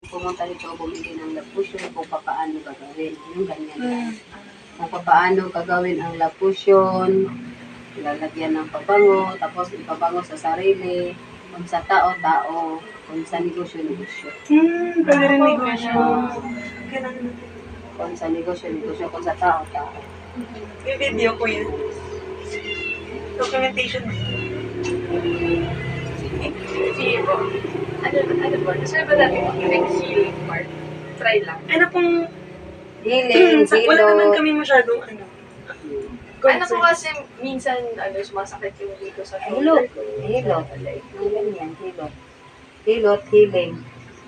Pumunta dito bumili ng lapusyon kung paano gagawin. Yung ganyan lang. Kung paano gagawin ang lapusyon, lalagyan ng pabango, tapos ipabango sa sarili, kung sa tao, kung sa negosyo, negosyo. Pwede rin negosyo. Kung sa negosyo, negosyo, kung sa tao, tao. May video ko yan. Documentation. Sige po. Ano ba? Nasabi ba natin yung next healing part? Try lang. Ano pong... Healing, wala naman hilo. kami masyadong ano. Ano po kasi minsan sumasakit yung dito sa Hilot. shoulder ko. Hilot. Ang ganyan, hilot. Hilot, healing.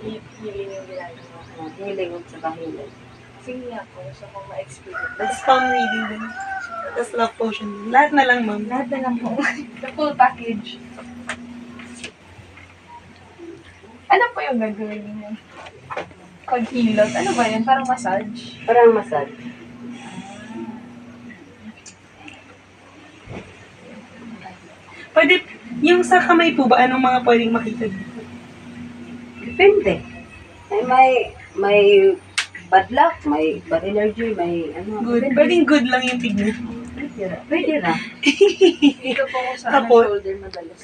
Healing yung ginagawa. Healing at saka hilot. Sige nga po. Gusto kong ma-experience. Tapos palm reading din. Tapos love potion din. Lahat na lang, ma'am. Lahat na lang po. The full package. Ano po yung gagawin niyo? Pag-hilot. Ano ba yan? Parang massage. Parang massage. Pwede, yung sa kamay po ba, anong mga pwedeng makita dito? Depende. May bad luck, may bad energy, may ano. Good. Depende. Pwedeng good lang yung tignan. Pwede na. Dito po ko sa Apo. shoulder madalas.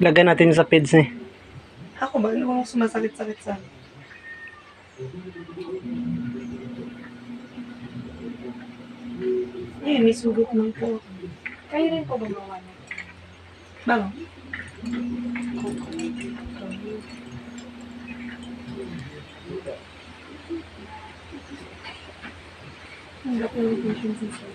Lagyan natin sa peds eh. Ako ba? Ano kung sumasakit-sakit sa akin? Ayun, may sugat lang po. Kayo rin po gumawa na. Bago. Ang documentation system.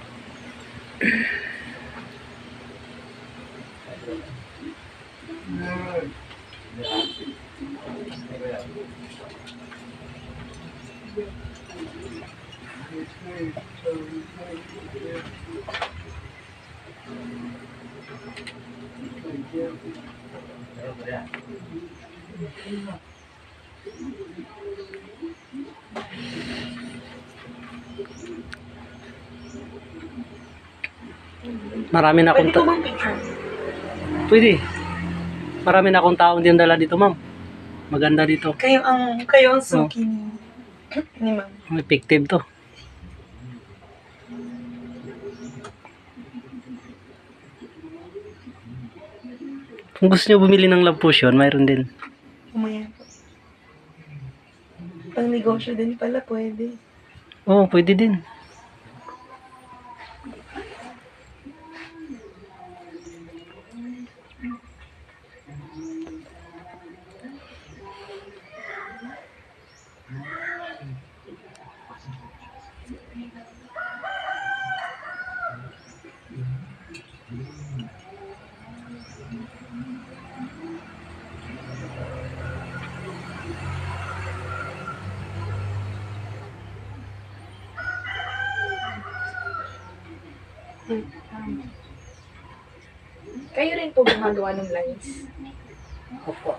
Marami na akong Pwede po bang picture? Pwede. Marami na akong taong din dala dito, ma'am. Maganda dito. Kayo ang suki ni ma'am. Effective to. Kung gusto nyo bumili ng love potion, mayroon din. Umaya po. Pang negosyo din pala, pwede. Oo, pwede din. Kayo rin po gumagawa ng langis. Opo.